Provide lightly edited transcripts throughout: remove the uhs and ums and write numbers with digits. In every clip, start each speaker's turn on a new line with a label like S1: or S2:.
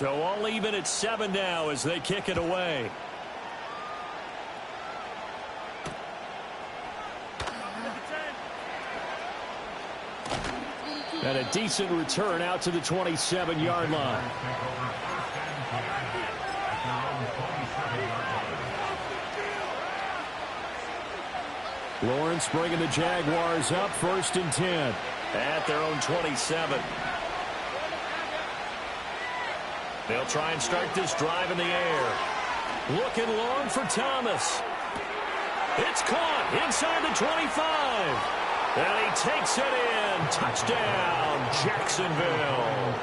S1: So all even at 7 now as they kick it away. And a decent return out to the 27-yard line. Lawrence bringing the Jaguars up 1st and 10 at their own 27. They'll try and start this drive in the air. Looking long for Thomas. It's caught inside the 25. And he takes it in. Touchdown, Jacksonville.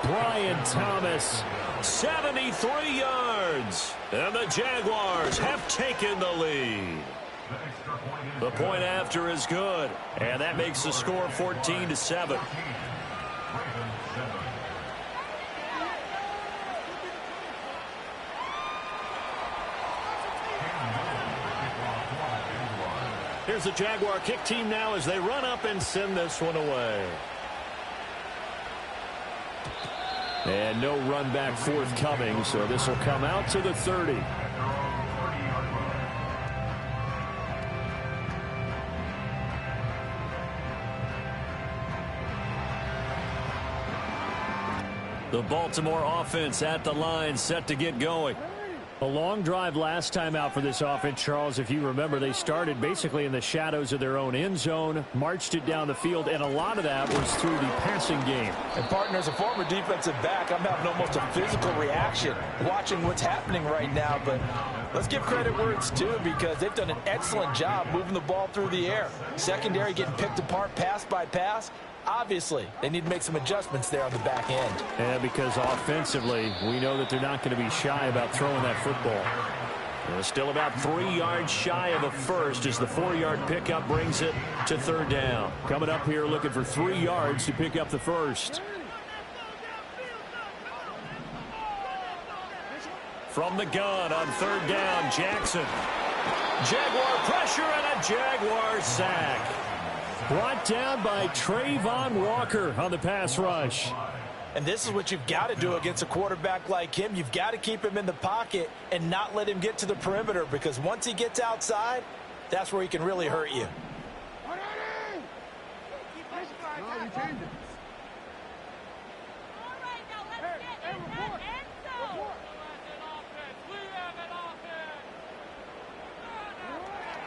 S1: Brian Thomas, 73 yards. And the Jaguars have taken the lead. The point after is good. And that makes the score 14-7. Here's the Jaguar kick team now as they run up and send this one away. And no run back forthcoming, so this will come out to the 30. The Baltimore offense at the line, set to get going. A long drive last time out for this offense, Charles. If you remember, they started basically in the shadows of their own end zone, marched it down the field, and a lot of that was through the passing game.
S2: And, partner, as a former defensive back, I'm having almost a physical reaction watching what's happening right now. But let's give credit where it's due because they've done an excellent job moving the ball through the air. Secondary getting picked apart pass by pass. Obviously, they need to make some adjustments there on the back end.
S1: Yeah, because offensively, we know that they're not going to be shy about throwing that football. They're still about 3 yards shy of a first as the 4-yard pickup brings it to 3rd down. Coming up here looking for 3 yards to pick up the first. From the gun on 3rd down, Jackson. Jaguar pressure and a Jaguar sack. Brought down by Trayvon Walker on the pass rush.
S2: And this is what you've got to do against a quarterback like him. You've got to keep him in the pocket and not let him get to the perimeter because once he gets outside, that's where he can really hurt you.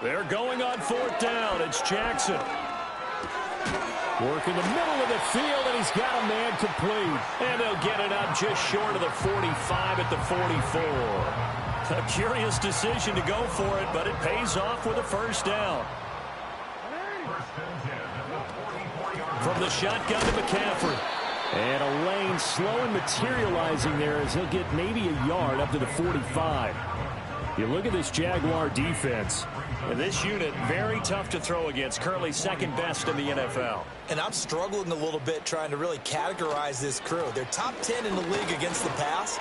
S1: They're going on 4th down. It's Jackson. Work in the middle of the field, and he's got a man complete. And they'll get it up just short of the 45 at the 44. A curious decision to go for it, but it pays off with a 1st down. From the shotgun to McCaffrey. And a lane slow and materializing there as he'll get maybe a yard up to the 45. You look at this Jaguar defense. And this unit, very tough to throw against. Currently 2nd best in the NFL.
S2: And I'm struggling a little bit trying to really categorize this crew. They're top 10 in the league against the pass,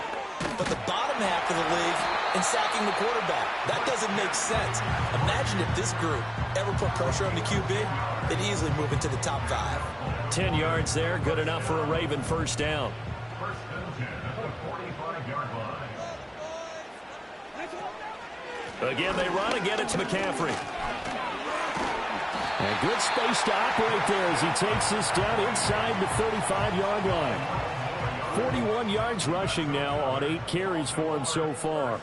S2: but the bottom half of the league in sacking the quarterback. That doesn't make sense. Imagine if this group ever put pressure on the QB, they'd easily move into the top 5.
S1: 10 yards there, good enough for a Raven 1st down. Again, they run. Again, it's McCaffrey. And good space to operate there as he takes this down inside the 35-yard line. 41 yards rushing now on 8 carries for him so far.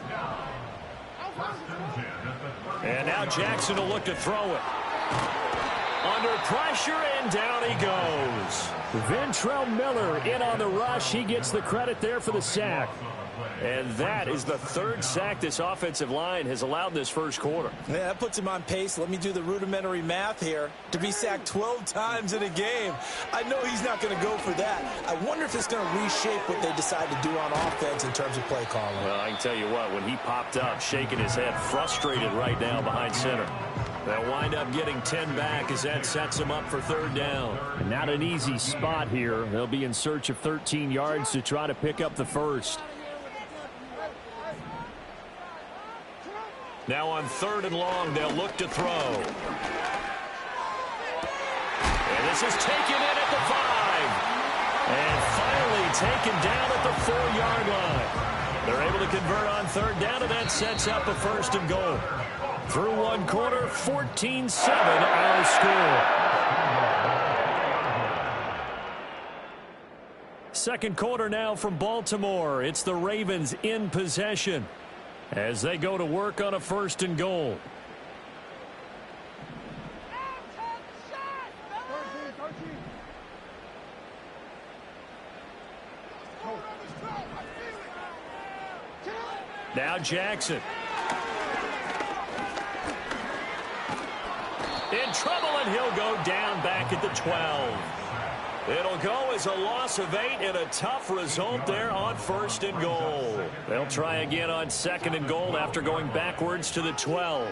S1: And now Jackson will look to throw it. Under pressure, and down he goes. Ventrell Miller in on the rush. He gets the credit there for the sack. And that is the 3rd sack this offensive line has allowed in this 1st quarter.
S2: Yeah, that puts him on pace. Let me do the rudimentary math here. To be sacked 12 times in a game, I know he's not going to go for that. I wonder if it's going to reshape what they decide to do on offense in terms of play calling.
S1: Well, I can tell you what, when he popped up, shaking his head, frustrated right now behind center. They'll wind up getting 10 back as that sets them up for 3rd down. Not an easy spot here. They'll be in search of 13 yards to try to pick up the first. Now on 3rd and long, they'll look to throw. And this is taken in at the 5. And finally taken down at the 4-yard line. They're able to convert on third down, and that sets up a first and goal. Through one quarter, 14-7 our score. Second quarter now from Baltimore. It's the Ravens in possession as they go to work on a first and goal. Now Jackson. In trouble, and he'll go down back at the 12. It'll go as a loss of 8 and a tough result there on first and goal. They'll try again on second and goal after going backwards to the 12.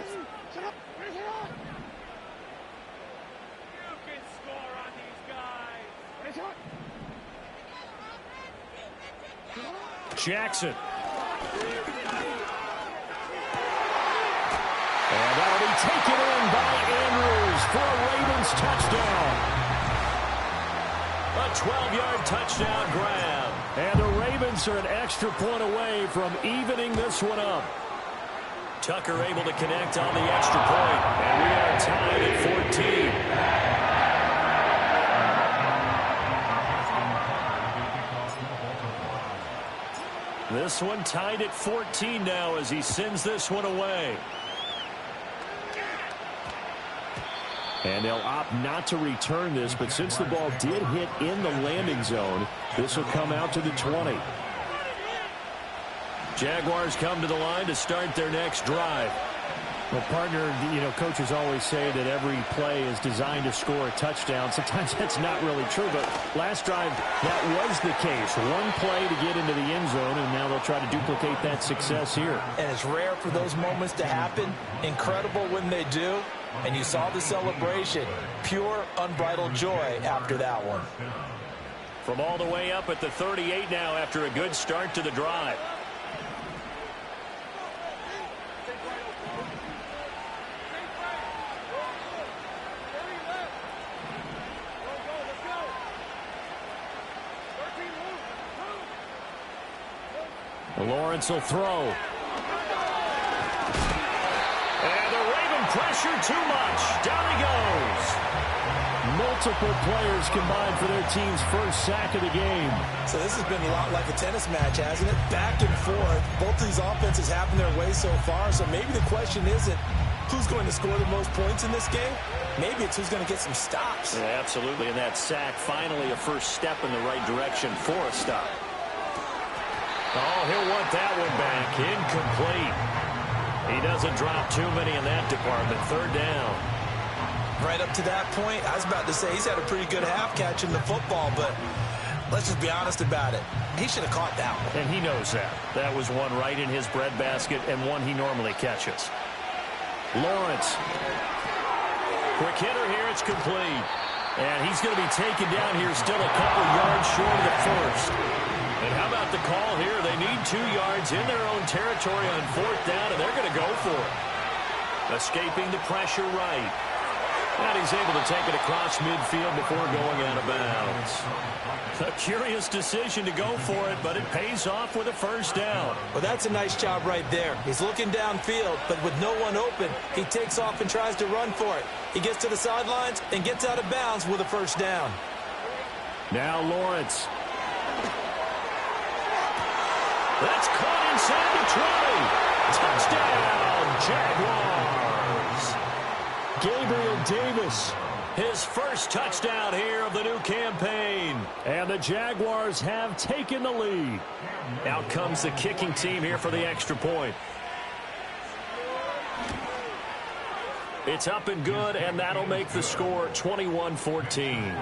S1: Jackson. And that'll be taken in by Andrews for a Ravens touchdown. A 12-yard touchdown grab. And the Ravens are an extra point away from evening this one up. Tucker able to connect on the extra point. And we are tied at 14. This one tied at 14 now as he sends this one away. And they'll opt not to return this, but since the ball did hit in the landing zone, this will come out to the 20. Jaguars come to the line to start their next drive.
S3: Well, partner, coaches always say that every play is designed to score a touchdown. Sometimes that's not really true, but last drive, that was the case. One play to get into the end zone, and now they'll try to duplicate that success here.
S2: And it's rare for those moments to happen. Incredible when they do. And you saw the celebration. Pure, unbridled joy after that one.
S1: From all the way up at the 38 now after a good start to the drive. Lawrence will throw. And the Raven pressure too much. Down he goes.
S3: Multiple players combined for their team's first sack of the game.
S2: So this has been a lot like a tennis match, hasn't it? Back and forth. Both of these offenses having their way so far. So maybe the question isn't who's going to score the most points in this game. Maybe it's who's going to get some stops.
S1: Yeah, absolutely. And that sack, finally a first step in the right direction for a stop. Oh, he'll want that one back. Incomplete. He doesn't drop too many in that department. Third down.
S2: Right up to that point, I was about to say he's had a pretty good half catching the football, but let's just be honest about it. He should have caught that one.
S1: And he knows that. That was one right in his breadbasket and one he normally catches. Lawrence. Quick hitter here. It's complete. And he's going to be taken down here still a couple yards short of the first. And how about the call here? They need 2 yards in their own territory on fourth down, and they're going to go for it. Escaping the pressure right. And he's able to take it across midfield before going out of bounds. A curious decision to go for it, but it pays off with a first down.
S2: Well, that's a nice job right there. He's looking downfield, but with no one open, he takes off and tries to run for it. He gets to the sidelines and gets out of bounds with a first down.
S1: Now Lawrence. That's caught inside the 20. Touchdown, Jaguars. Gabriel Davis, his first touchdown here of the new campaign.
S3: And the Jaguars have taken the lead.
S1: Out comes the kicking team here for the extra point. It's up and good, and that'll make the score 21-14.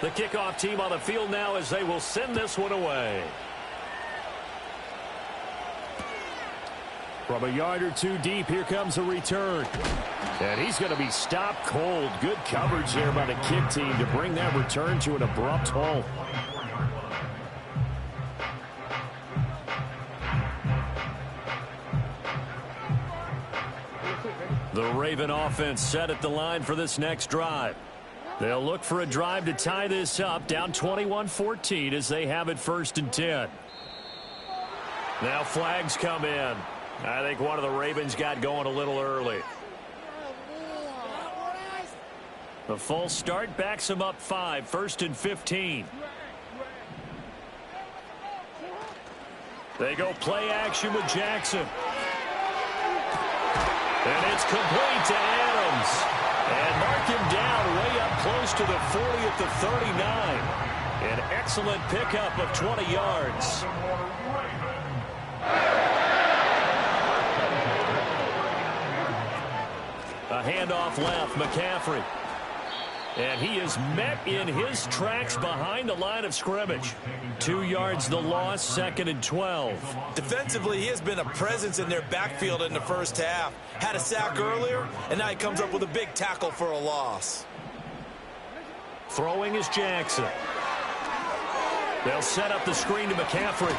S1: The kickoff team on the field now as they will send this one away.
S3: From a yard or two deep, here comes a return. And he's going to be stopped cold. Good coverage there by the kick team to bring that return to an abrupt halt.
S1: The Raven offense set at the line for this next drive. They'll look for a drive to tie this up, down 21-14 as they have it 1st and 10. Now flags come in. I think one of the Ravens got going a little early. The full start backs them up 5, 1st and 15. They go play action with Jackson. And it's complete to Adams. And mark him down way up close to the 40 at the 39. An excellent pickup of 20 yards. A handoff left, McCaffrey. And he is met in his tracks behind the line of scrimmage. 2 yards the loss, 2nd and 12.
S2: Defensively, he has been a presence in their backfield in the first half. Had a sack earlier, and now he comes up with a big tackle for a loss.
S1: Throwing is Jackson. They'll set up the screen to McCaffrey.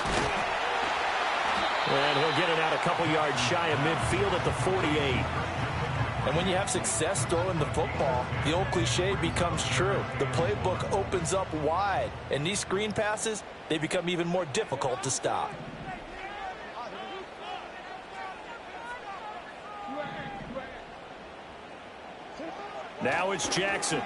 S1: And he'll get it out a couple yards shy of midfield at the 48.
S2: And when you have success throwing the football, the old cliche becomes true. The playbook opens up wide, and these screen passes, they become even more difficult to stop.
S1: Now it's Jackson.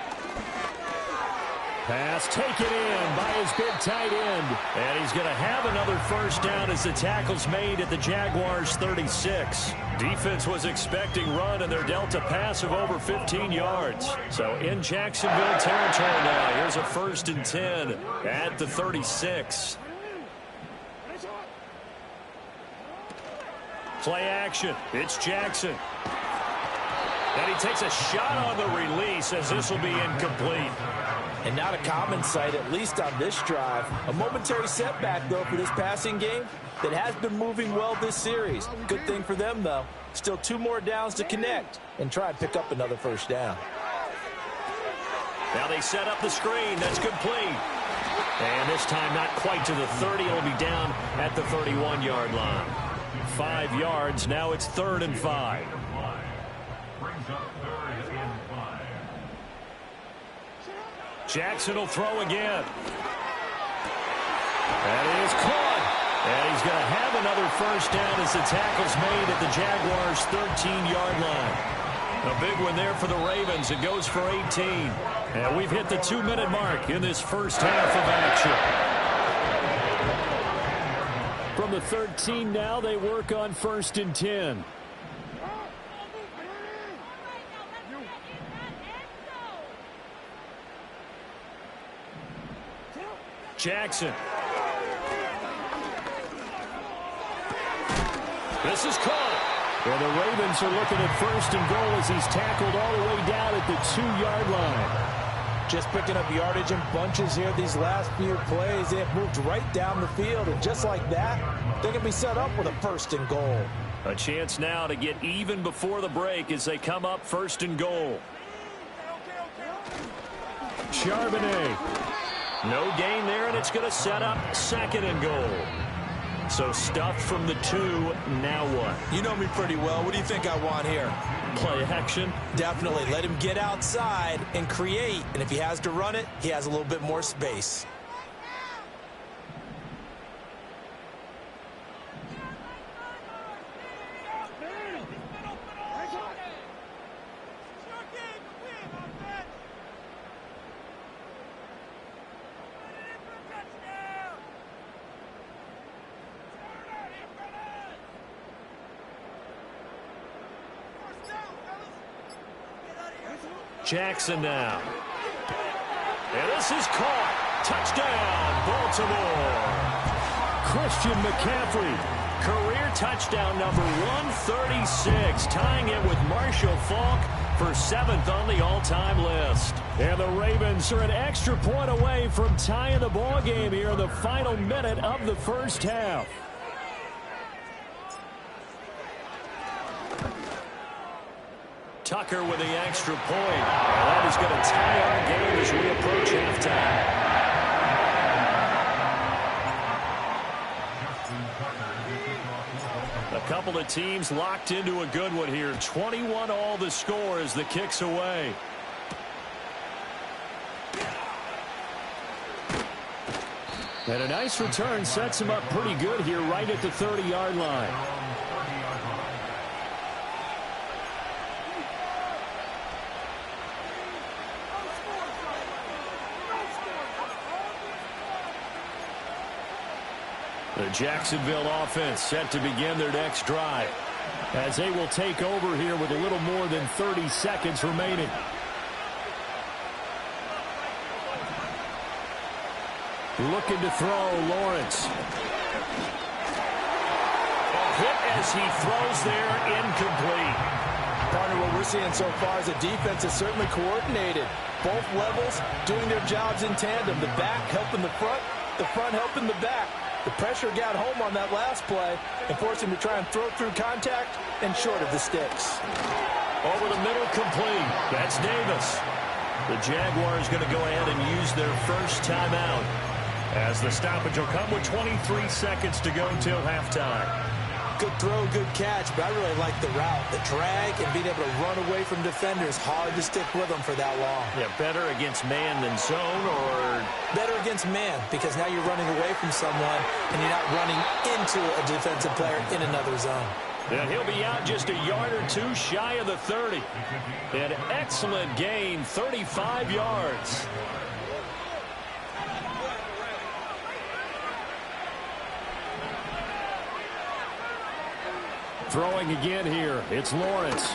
S3: Pass taken in by his big tight end.
S1: And he's going to have another 1st down as the tackle's made at the Jaguars' 36. Defense was expecting run, and they're dealt a pass of over 15 yards. So in Jacksonville territory now, here's a 1st and 10 at the 36. Play action. It's Jackson. And he takes a shot on the release as this will be incomplete.
S2: And not a common sight, at least on this drive. A momentary setback, though, for this passing game that has been moving well this series. Good thing for them, though. Still 2 more downs to connect and try and pick up another 1st down.
S1: Now they set up the screen. That's complete. And this time not quite to the 30. It'll be down at the 31-yard line. 5 yards. Now it's 3rd and 5. Jackson will throw again. That is caught. And he's going to have another 1st down as the tackle's made at the Jaguars' 13-yard line. A big one there for the Ravens. It goes for 18. And we've hit the 2-minute mark in this first half of action.
S3: From the 13 now, they work on 1st and 10.
S1: Jackson. This is caught.
S3: Well, the Ravens are looking at 1st and goal as he's tackled all the way down at the 2-yard line.
S2: Just picking up yardage in bunches here these last few plays. They have moved right down the field, and just like that, they can be set up with a 1st and goal.
S1: A chance now to get even before the break as they come up 1st and goal.
S3: Charbonnet.
S1: No gain there, and it's going to set up 2nd and goal. So stuffed from the 2, now what?
S2: You know me pretty well. What do you think I want here?
S1: Play action?
S2: Definitely. Let him get outside and create, and if he has to run it, he has a little bit more space.
S1: Jackson now. And this is caught. Touchdown, Baltimore.
S3: Christian McCaffrey.
S1: Career touchdown number 136, tying it with Marshall Faulk for 7th on the all-time list.
S3: And the Ravens are an extra point away from tying the ball game here in the final minute of the first half.
S1: Tucker with the extra point. And that is going to tie our game as we approach halftime. A couple of teams locked into a good one here. 21 all the score as the kick's away.
S3: And a nice return sets him up pretty good here right at the 30-yard line.
S1: The Jacksonville offense set to begin their next drive,
S3: as they will take over here with a little more than 30 seconds remaining. Looking to throw, Lawrence.
S1: A hit as he throws there, incomplete.
S2: Partner, what we're seeing so far is the defense is certainly coordinated. Both levels doing their jobs in tandem. The back helping the front helping the back. The pressure got home on that last play and forced him to try and throw through contact and short of the sticks.
S1: Over the middle, complete. That's Davis. The Jaguars going to go ahead and use their first timeout, as the stoppage will come with 23 seconds to go till halftime.
S2: Good throw, good catch, but I really like the route. The drag and being able to run away from defenders. Hard to stick with them for that long.
S1: Yeah, better against man than zone, or?
S2: Better against man, because now you're running away from someone and you're not running into a defensive player in another zone.
S1: And he'll be out just a yard or two shy of the 30. An excellent gain, 35 yards.
S3: Throwing again here. It's Lawrence.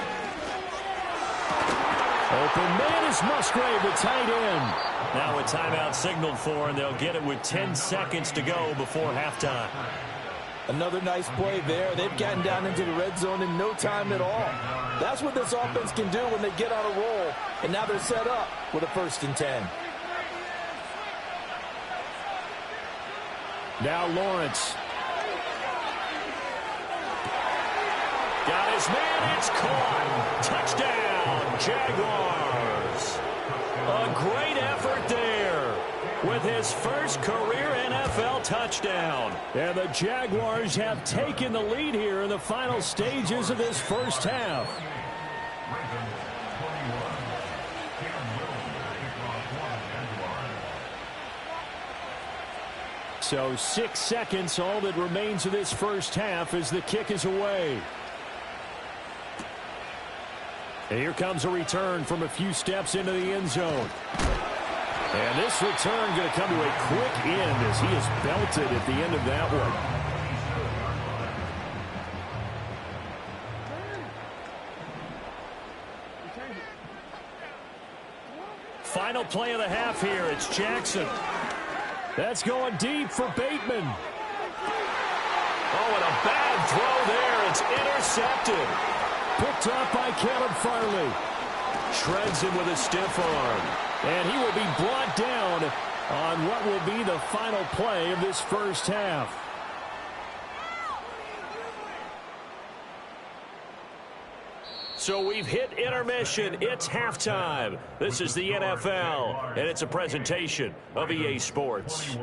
S3: Open man is Musgrave, the tight end.
S1: Now a timeout signaled for, and they'll get it with 10 seconds to go before halftime.
S2: Another nice play there. They've gotten down into the red zone in no time at all. That's what this offense can do when they get on a roll. And now they're set up with a 1st and 10.
S3: Now Lawrence.
S1: Got his man, it's caught. Touchdown, Jaguars. A great effort there with his first career NFL touchdown.
S3: And the Jaguars have taken the lead here in the final stages of this first half. So 6 seconds, all that remains of this first half as the kick is away. And here comes a return from a few steps into the end zone. And this return going to come to a quick end as he is belted at the end of that one.
S1: Final play of the half here. It's Jackson.
S3: That's going deep for Bateman.
S1: Oh, and a bad throw there. It's intercepted.
S3: Picked up by Caleb Farley.
S1: Shreds him with a stiff arm.
S3: And he will be brought down on what will be the final play of this first half.
S1: So we've hit intermission. It's halftime. This is the NFL, and it's a presentation of EA Sports.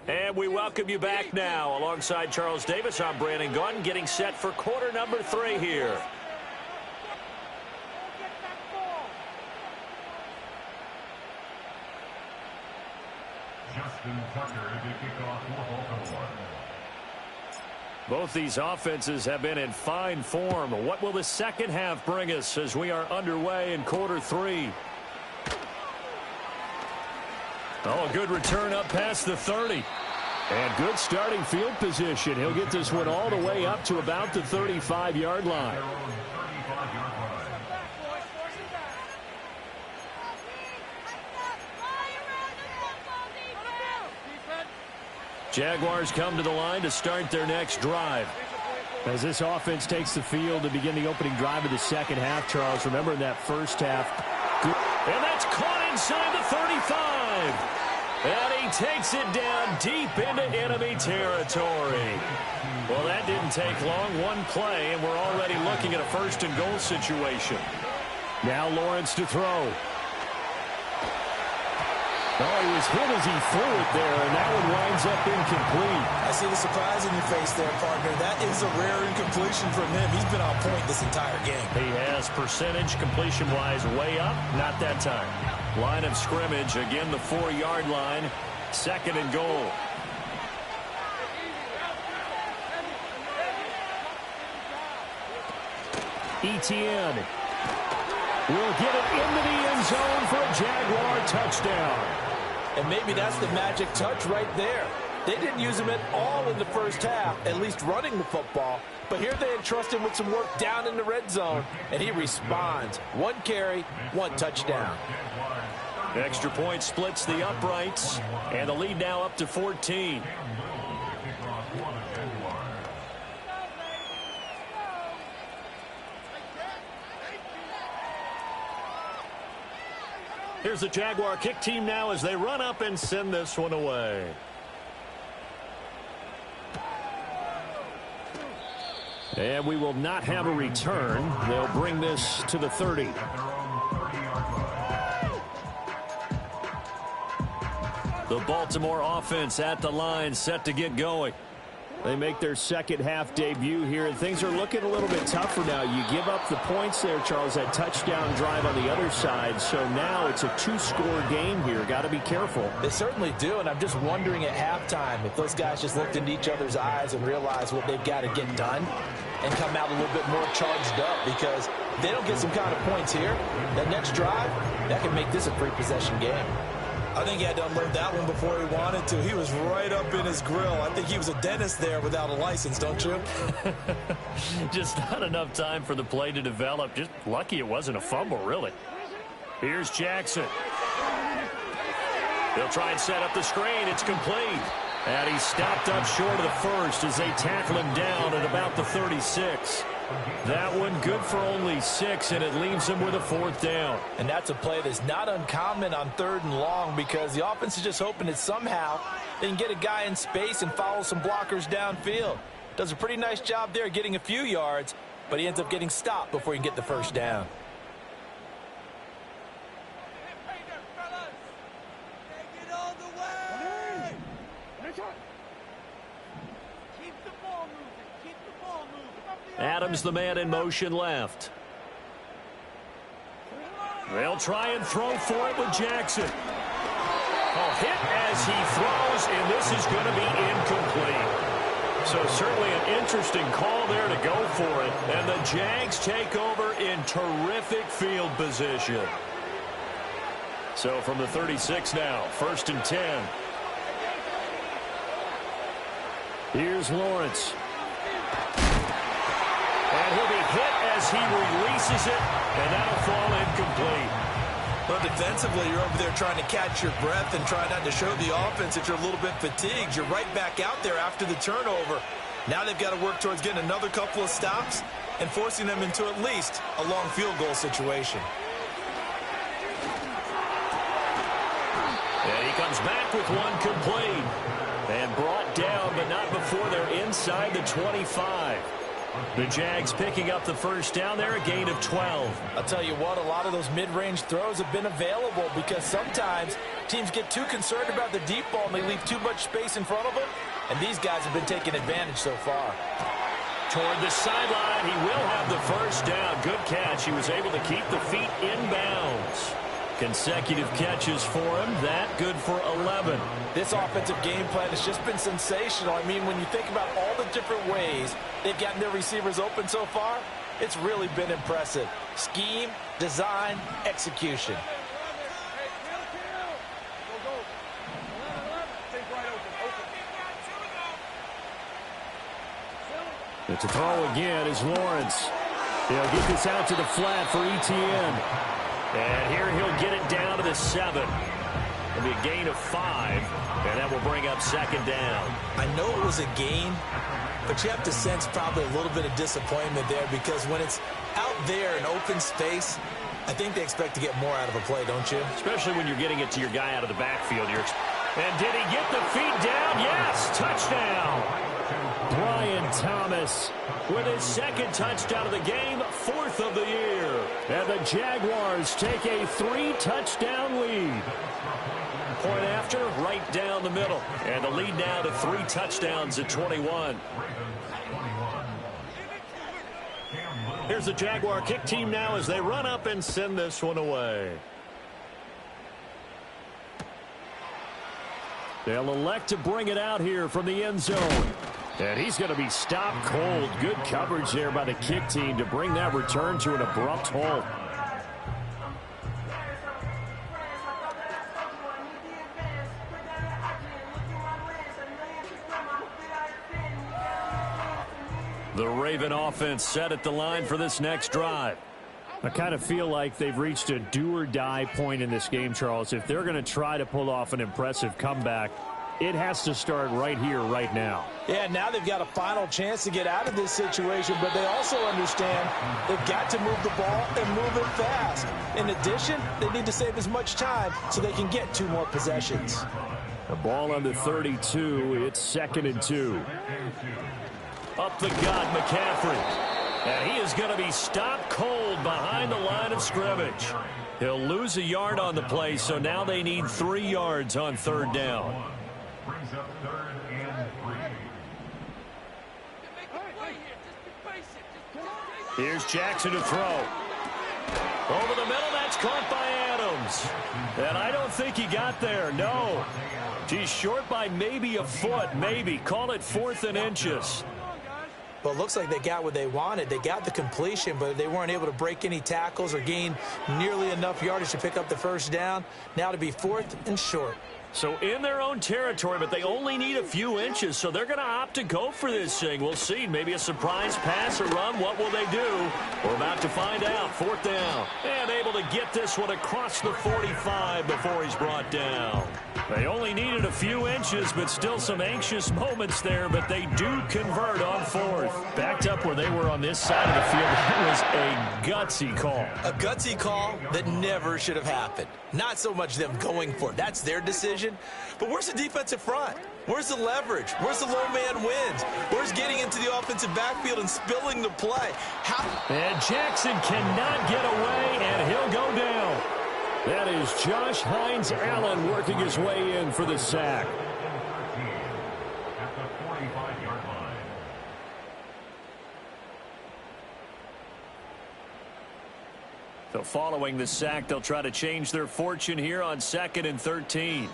S1: And we welcome you back now. Alongside Charles Davis, I'm Brandon Gaudin, getting set for quarter number 3 here. Both these offenses have been in fine form. What will the second half bring us as we are underway in quarter 3? Oh, a good return up past the 30.
S3: And good starting field position. He'll get this one all the way up to about the 35-yard line.
S1: Jaguars come to the line to start their next drive.
S3: As this offense takes the field to begin the opening drive of the second half, Charles, remember in that first half.
S1: And that's caught inside the 35. And he takes it down deep into enemy territory. Well, that didn't take long. One play, and we're already looking at a first-and-goal situation.
S3: Now Lawrence to throw. Oh, he was hit as he threw it there, and that one winds up incomplete.
S2: I see the surprise in your face there, partner. That is a rare incompletion from him. He's been on point this entire game.
S1: He has percentage completion-wise way up. Not that time. Line of scrimmage, again the 4-yard line. Second and goal.
S3: Etienne will get it into the end zone for a Jaguar touchdown.
S2: And maybe that's the magic touch right there. They didn't use him at all in the first half, at least running the football. But here they entrust him with some work down in the red zone, and he responds. 1 carry, 1 touchdown.
S1: Extra point splits the uprights, and the lead now up to 14. Here's the Jaguar kick team now as they run up and send this one away. And we will not have a return. They'll bring this to the 30. The Baltimore offense at the line, set to get going.
S3: They make their second half debut here, and things are looking a little bit tougher now. You give up the points there, Charles, that touchdown drive on the other side. So now it's a 2-score game here. Got to be careful.
S2: They certainly do, and I'm just wondering at halftime if those guys just looked into each other's eyes and realized what they've got to get done and come out a little bit more charged up, because if they don't get some kind of points here, that next drive, that can make this a free possession game. I think he had to unload that one before he wanted to. He was right up in his grill. I think he was a dentist there without a license, don't you?
S1: Just not enough time for the play to develop. Just lucky it wasn't a fumble, really. Here's Jackson. They'll try and set up the screen. It's complete. And he's stopped up short of the first as they tackle him down at about the 36. That one good for only 6, and it leaves him with a 4th down.
S2: And that's a play that's not uncommon on 3rd and long, because the offense is just hoping that somehow they can get a guy in space and follow some blockers downfield. Does a pretty nice job there getting a few yards, but he ends up getting stopped before he can get the first down.
S1: Adams, the man in motion left. They'll try and throw for it with Jackson. A hit as he throws, and this is going to be incomplete. So certainly an interesting call there to go for it. And the Jags take over in terrific field position. So from the 36 now, 1st and 10.
S3: Here's Lawrence.
S1: And he'll be hit as he releases it, and that'll fall incomplete.
S2: Well, defensively, you're over there trying to catch your breath and try not to show the offense that you're a little bit fatigued. You're right back out there after the turnover. Now they've got to work towards getting another couple of stops and forcing them into at least a long field goal situation.
S1: And he comes back with one complete. And brought down, but not before they're inside the 25. The Jags picking up the first down there, a gain of 12.
S2: I'll tell you what, a lot of those mid-range throws have been available, because sometimes teams get too concerned about the deep ball and they leave too much space in front of them, and these guys have been taking advantage so far.
S1: Toward the sideline, he will have the first down. Good catch. He was able to keep the feet inbounds. Consecutive catches for him. That good for 11.
S2: This offensive game plan has just been sensational. I mean, when you think about all the different ways they've gotten their receivers open so far, it's really been impressive. Scheme, design, execution.
S3: To throw again is Lawrence. He'll get this out to the flat for Etienne.
S1: And here he'll get it down to the 7. It'll be a gain of 5, and that will bring up 2nd down.
S2: I know it was a gain, but you have to sense probably a little bit of disappointment there, because when it's out there in open space, I think they expect to get more out of a play, don't you?
S1: Especially when you're getting it to your guy out of the backfield. You're And did he get the feet down? Yes, touchdown.
S3: Brian Thomas with his second touchdown of the game, fourth of the year. And the Jaguars take a 3-touchdown lead.
S1: Point after, right down the middle. And the lead now to 3 touchdowns at 21. Here's the Jaguar kick team now as they run up and send this one away.
S3: They'll elect to bring it out here from the end zone. And he's going to be stopped cold. Good coverage there by the kick team to bring that return to an abrupt halt.
S1: The Raven offense set at the line for this next drive.
S3: I kind of feel like they've reached a do-or-die point in this game, Charles. If they're going to try to pull off an impressive comeback, it has to start right here, right now.
S2: Yeah, now they've got a final chance to get out of this situation, but they also understand they've got to move the ball and move it fast. In addition, they need to save as much time so they can get 2 more possessions.
S3: The ball on the 32. It's 2nd and 2.
S1: Up the gut, McCaffrey. And he is going to be stopped cold behind the line of scrimmage. He'll lose a yard on the play, so now they need 3 yards on 3rd down.
S4: Brings up 3rd and 3.
S1: Here's Jackson to throw. Over the middle, that's caught by Adams. And I don't think he got there, no. He's short by maybe a foot, maybe. Call it 4th and inches.
S2: Well, it looks like they got what they wanted. They got the completion, but they weren't able to break any tackles or gain nearly enough yardage to pick up the 1st down. Now to be 4th and short.
S1: So in their own territory, but they only need a few inches, so they're going to opt to go for this thing. We'll see. Maybe a surprise pass or run. What will they do? We're about to find out. 4th down. And able to get this one across the 45 before he's brought down. They only needed a few inches, but still some anxious moments there, but they do convert on 4th. Backed up where they were on this side of the field. That was a gutsy call.
S2: A gutsy call that never should have happened. Not so much them going for it. That's their decision. But where's the defensive front? Where's the leverage? Where's the low man wins? Where's getting into the offensive backfield and spilling the play?
S1: And Jackson cannot get away, and he'll go down.
S3: That is Josh Hines Allen working his way in for the sack.
S4: At the 45-yard line.
S1: So following the sack, they'll try to change their fortune here on 2nd and 13.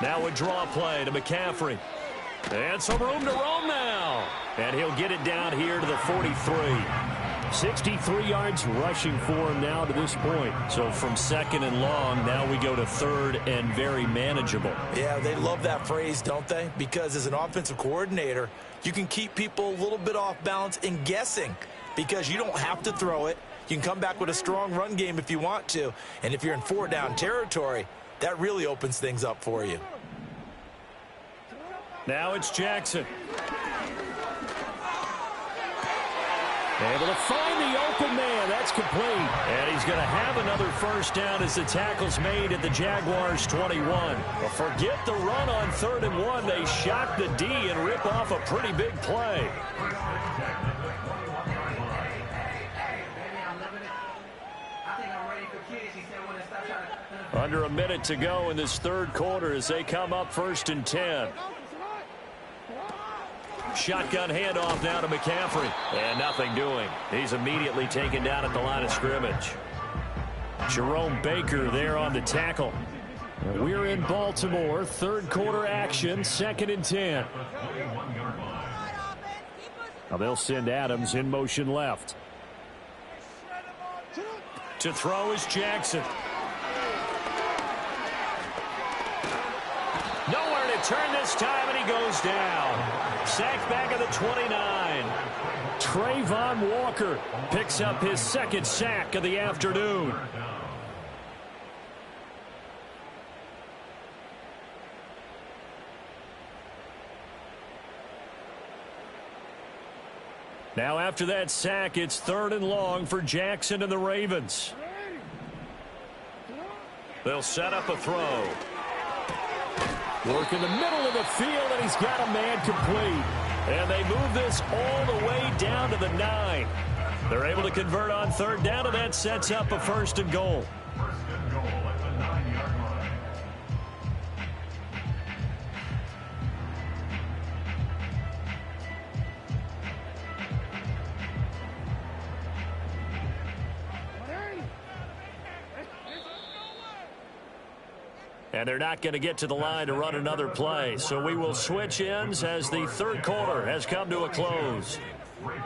S1: Now a draw play to McCaffrey. And some room to roam now. And he'll get it down here to the 43.
S3: 63 yards rushing for him now to this point.
S1: So from 2nd and long, now we go to 3rd and very manageable.
S2: Yeah, they love that phrase, don't they? Because as an offensive coordinator, you can keep people a little bit off balance and guessing because you don't have to throw it. You can come back with a strong run game if you want to. And if you're in 4-down territory, that really opens things up for you.
S1: Now it's Jackson.
S3: Able to find the open man. That's complete.
S1: And he's going to have another 1st down as the tackle's made at the Jaguars 21. But forget the run on 3rd and 1. They shock the D and rip off a pretty big play. Under a minute to go in this 3rd quarter as they come up 1st and 10. Shotgun handoff now to McCaffrey. And nothing doing. He's immediately taken down at the line of scrimmage. Jerome Baker there on the tackle.
S3: We're in Baltimore. 3rd quarter action. 2nd and 10. Now they'll send Adams in motion left.
S1: To throw is Jackson. Nowhere to turn this time, and he goes down. Sacked back at the 29.
S3: Trayvon Walker picks up his 2nd sack of the afternoon.
S1: Now after that sack, it's 3rd and long for Jackson and the Ravens. They'll set up a throw.
S3: Work in the middle of the field, and he's got a man complete.
S1: And they move this all the way down to the 9. They're able to convert on third down, and that sets up a 1st and goal.
S4: First and goal at the 9-yard line.
S1: And they're not going to get to the line to run another play. So we will switch ends as the third quarter has come to a close.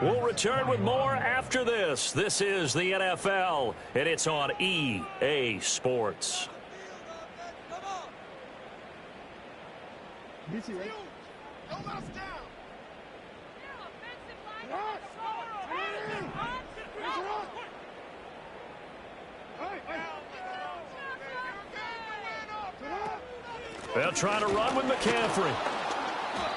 S1: We'll return with more after this. This is the NFL, and it's on EA Sports. They'll try to run with McCaffrey.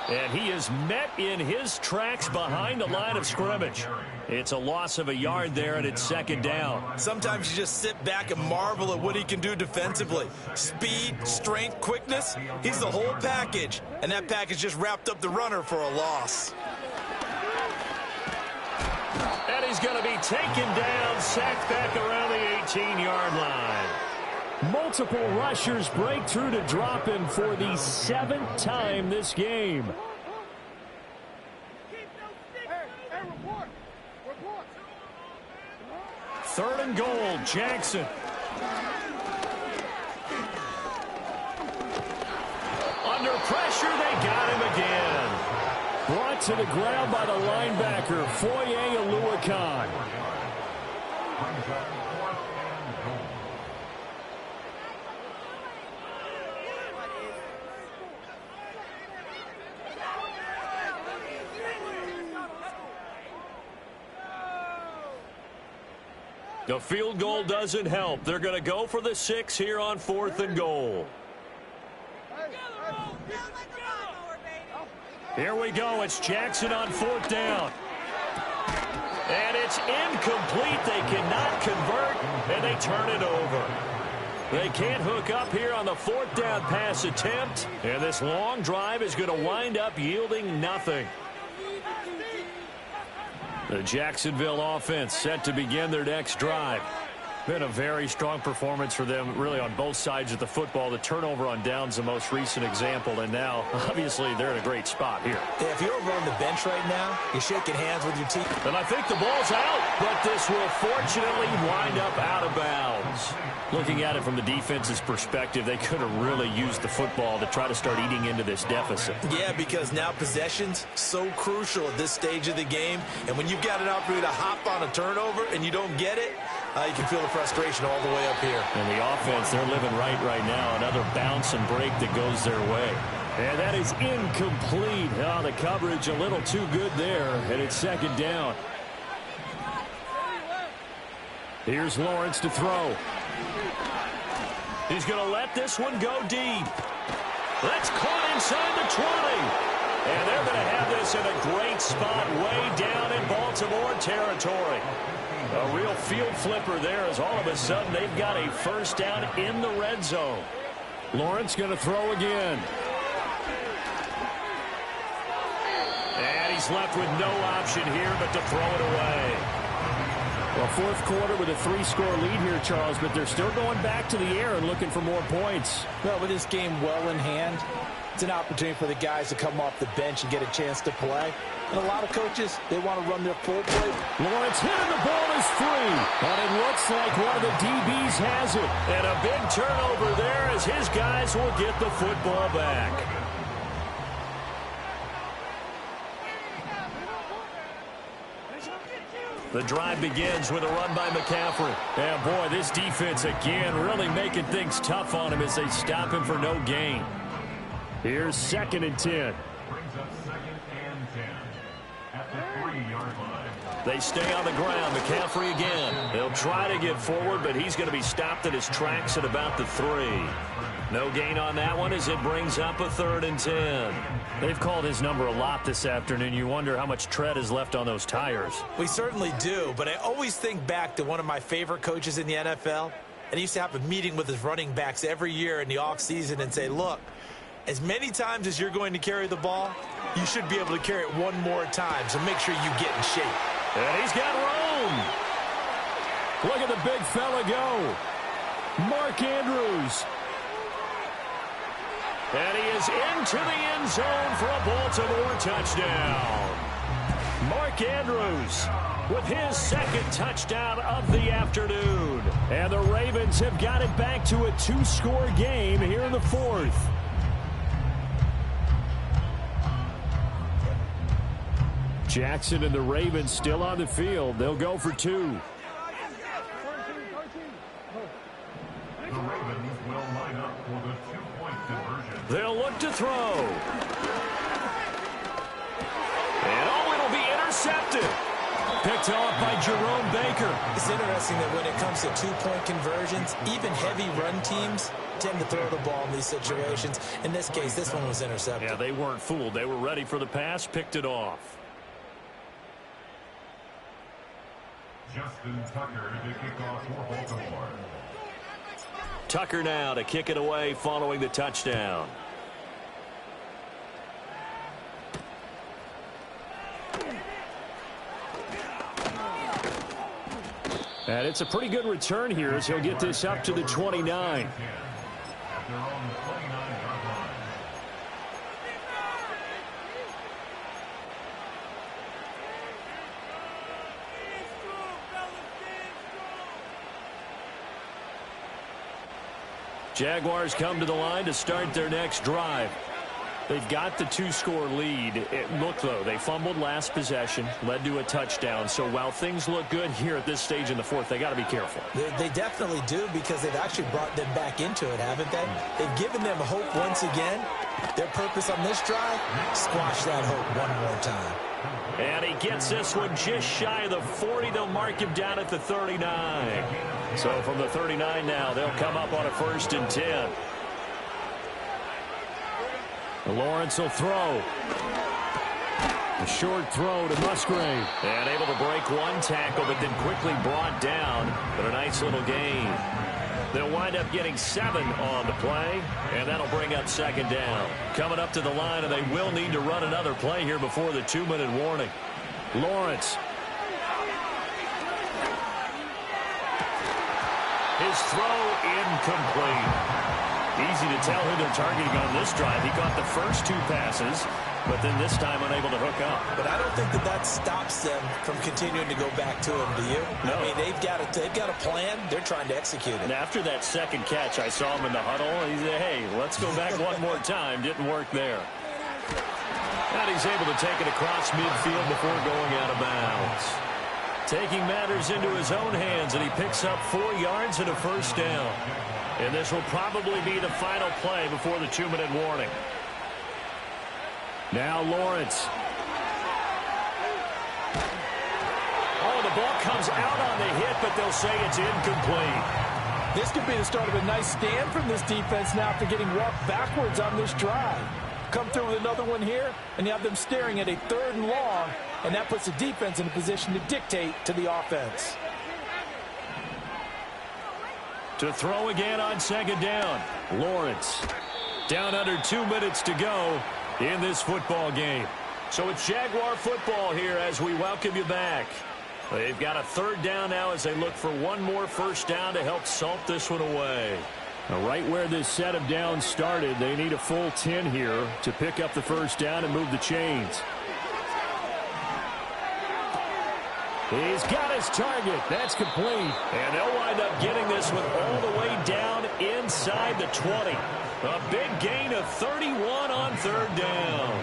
S1: And he is met in his tracks behind the line of scrimmage. It's a loss of a yard there, and it's 2nd down.
S2: Sometimes you just sit back and marvel at what he can do defensively. Speed, strength, quickness, he's the whole package. And that package just wrapped up the runner for a loss.
S1: And he's going to be taken down, sacked back around the 18-yard line.
S3: Multiple rushers break through to drop him for the 7th time this game.
S1: Third and goal, Jackson. Under pressure, they got him again.
S3: Brought to the ground by the linebacker, Foye Oluokun.
S1: The field goal doesn't help. They're going to go for the 6 here on 4th and goal. Here we go. It's Jackson on 4th down. And it's incomplete. They cannot convert, and they turn it over. They can't hook up here on the 4th down pass attempt, and this long drive is going to wind up yielding nothing. The Jacksonville offense set to begin their next drive. Been a very strong performance for them, really, on both sides of the football. The turnover on downs, the most recent example, and now, obviously, they're in a great spot here.
S2: Yeah, if you're over on the bench right now, you're shaking hands with your team.
S1: And I think the ball's out, but this will fortunately wind up out of bounds. Looking at it from the defense's perspective, they could have really used the football to try to start eating into this deficit.
S2: Yeah, because now possession's so crucial at this stage of the game, and when you've got an opportunity to hop on a turnover and you don't get it, you can feel the frustration all the way up here.
S1: And the offense, they're living right now. Another bounce and break that goes their way.
S3: And that is incomplete. Oh, the coverage a little too good there, and it's 2nd down. Here's Lawrence to throw.
S1: He's going to let this one go deep. That's caught inside the 20. And they're going to have this in a great spot way down in Baltimore territory. A real field flipper there as all of a sudden they've got a 1st down in the red zone.
S3: Lawrence going to throw again.
S1: And he's left with no option here but to throw it away.
S3: Well, 4th quarter with a 3-score lead here, Charles, but they're still going back to the air and looking for more points.
S2: Well, with this game well in hand, it's an opportunity for the guys to come off the bench and get a chance to play. And a lot of coaches, they want to run their full play.
S3: Lawrence hit and the ball is free. And it looks like one of the DBs has it.
S1: And a big turnover there as his guys will get the football back. The drive begins with a run by McCaffrey. And boy, this defense again really making things tough on him as they stop him for no gain.
S3: Here's 2nd and 10.
S4: Brings up 2nd and 10 at the 3-yard line.
S1: They stay on the ground. McCaffrey again. They'll try to get forward, but he's going to be stopped at his tracks at about the 3. No gain on that one as it brings up a 3rd and 10.
S3: They've called his number a lot this afternoon. You wonder how much tread is left on those tires.
S2: We certainly do, but I always think back to one of my favorite coaches in the NFL, and he used to have a meeting with his running backs every year in the offseason and say, look, as many times as you're going to carry the ball, you should be able to carry it one more time, so make sure you get in shape.
S1: And he's got room.
S3: Look at the big fella go. Mark Andrews.
S1: And he is into the end zone for a Baltimore touchdown. Mark Andrews with his second touchdown of the afternoon.
S3: And the Ravens have got it back to a two-score game here in the fourth. Jackson and the Ravens still on the field. They'll go for two.
S4: The Ravens will line up for the two-point conversion.
S1: They'll look to throw. And oh, it'll be intercepted. Picked off by Jerome Baker.
S2: It's interesting that when it comes to two-point conversions, even heavy run teams tend to throw the ball in these situations. In this case, this one was intercepted.
S1: Yeah, they weren't fooled. They were ready for the pass, picked it off.
S4: Justin Tucker to kick off for Baltimore.
S1: Tucker now to kick it away following the touchdown.
S3: And it's a pretty good return here as he'll get this up to the 29.
S4: At their own 29-yard line.
S1: Jaguars come to the line to start their next drive. They've got the two-score lead. Look, though, they fumbled last possession, led to a touchdown. So while things look good here at this stage in the fourth, they got to be careful.
S2: They definitely do, because they've actually brought them back into it, haven't they? They've given them hope once again. Their purpose on this drive, squash that hope one more time.
S1: And he gets this one just shy of the 40. They'll mark him down at the 39. So from the 39 now, they'll come up on a 1st and 10.
S3: Lawrence will throw. A short throw to Musgrave.
S1: And able to break one tackle, but then quickly brought down. But a nice little gain. They'll wind up getting 7 on the play, and that'll bring up 2nd down. Coming up to the line, and they will need to run another play here before the 2-minute warning.
S3: Lawrence.
S1: His throw incomplete. Easy to tell who they're targeting on this drive. He caught the first 2 passes, but then this time unable to hook up.
S2: But I don't think that stops them from continuing to go back to him, do you?
S1: No.
S2: I mean, they've got a plan. They're trying to execute it.
S1: And after that second catch, I saw him in the huddle. He said, hey, let's go back one more time. Didn't work there. And he's able to take it across midfield before going out of bounds. Taking matters into his own hands, and he picks up 4 yards and a 1st down. And this will probably be the final play before the 2-minute warning.
S3: Now Lawrence.
S1: Oh, the ball comes out on the hit, but they'll say it's incomplete.
S2: This could be the start of a nice stand from this defense now after getting walked backwards on this drive. Come through with another one here, and you have them staring at a 3rd and long, and that puts the defense in a position to dictate to the offense.
S1: To throw again on 2nd down.
S3: Lawrence.
S1: Down under 2 minutes to go in this football game. So it's Jaguar football here as we welcome you back. They've got a 3rd down now as they look for one more 1st down to help salt this one away.
S3: Now, right where this set of downs started, they need a full 10 here to pick up the 1st down and move the chains. He's got his target. That's complete.
S1: And they'll wind up getting this one all the way down inside the 20. A big gain of 31 on 3rd down.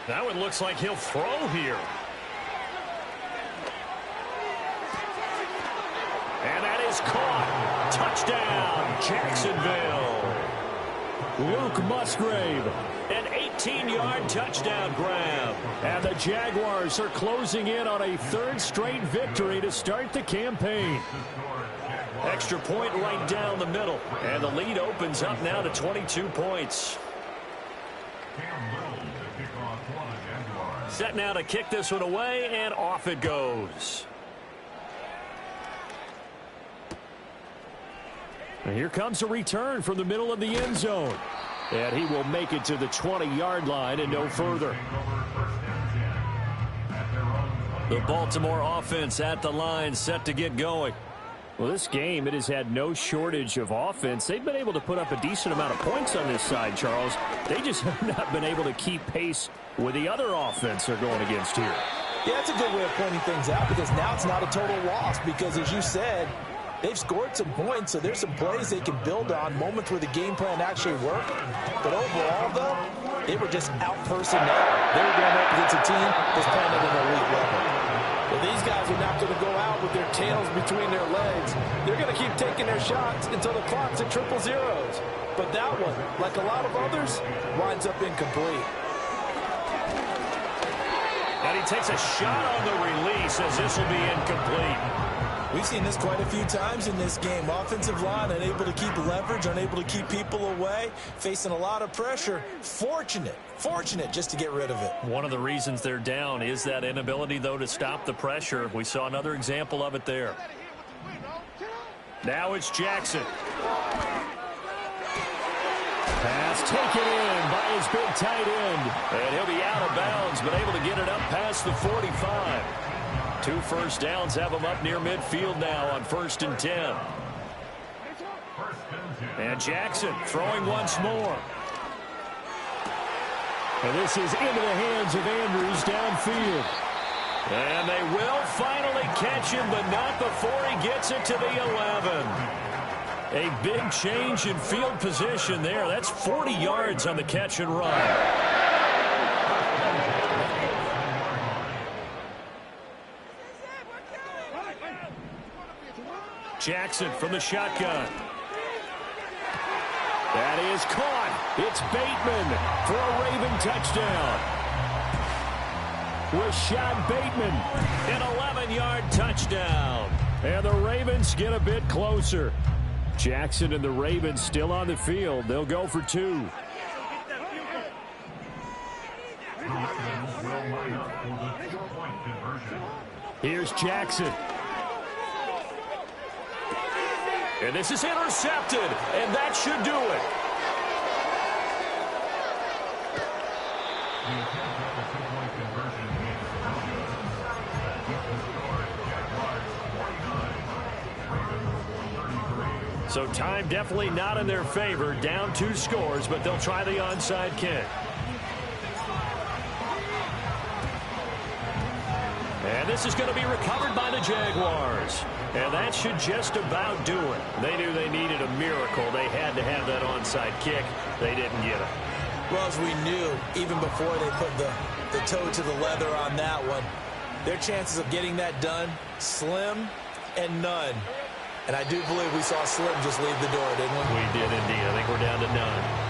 S1: That one looks like he'll throw here. And that is caught. Touchdown, Jacksonville.
S3: Luke Musgrave.
S1: An 18-yard touchdown grab.
S3: And the Jaguars are closing in on a 3rd straight victory to start the campaign.
S1: Extra point right down the middle. And the lead opens up now to 22 points. Set now to kick this one away, and off it goes. And here comes a return from the middle of the end zone. And he will make it to the 20-yard line and no further. The Baltimore offense at the line, set to get going. Well, this game, it has had no shortage of offense. They've been able to put up a decent amount of points on this side, Charles. They just have not been able to keep pace with the other offense they're going against here.
S2: Yeah, that's a good way of pointing things out, because now it's not a total loss, because as you said, they've scored some points, so there's some plays they can build on, moments where the game plan actually worked. But overall, though, they were just out-personnel. They were going up against a team that's playing at an elite level. Well, these guys are not going to go out with their tails between their legs. They're going to keep taking their shots until the clock's at triple zeros. But that one, like a lot of others, winds up incomplete.
S1: And he takes a shot on the release as this will be incomplete.
S5: We've seen this quite a few times in this game. Offensive line unable to keep leverage, unable to keep people away, facing a lot of pressure. Fortunate just to get rid of it.
S1: One of the reasons they're down is that inability, though, to stop the pressure. We saw another example of it there. Now it's Jackson. Pass taken in by his big tight end. And he'll be out of bounds, but able to get it up past the 45. 2 first downs have him up near midfield now on 1st and 10. And Jackson throwing once more. And this is into the hands of Andrews downfield. And they will finally catch him, but not before he gets it to the 11. A big change in field position there. That's 40 yards on the catch and run. Jackson from the shotgun. That is caught. It's Bateman for a Raven touchdown. Rashad Bateman, an 11-yard touchdown. And the Ravens get a bit closer. Jackson and the Ravens still on the field. They'll go for 2. Here's Jackson. And this is intercepted, and that should do it. So time definitely not in their favor. Down 2 scores, but they'll try the onside kick. And this is going to be recovered by the Jaguars. And that should just about do it. They knew they needed a miracle. They had to have that onside kick. They didn't get it.
S5: Well, as we knew, even before they put the toe to the leather on that one, their chances of getting that done, slim and none. And I do believe we saw Slim just leave the door, didn't we?
S1: We did indeed. I think we're down to none.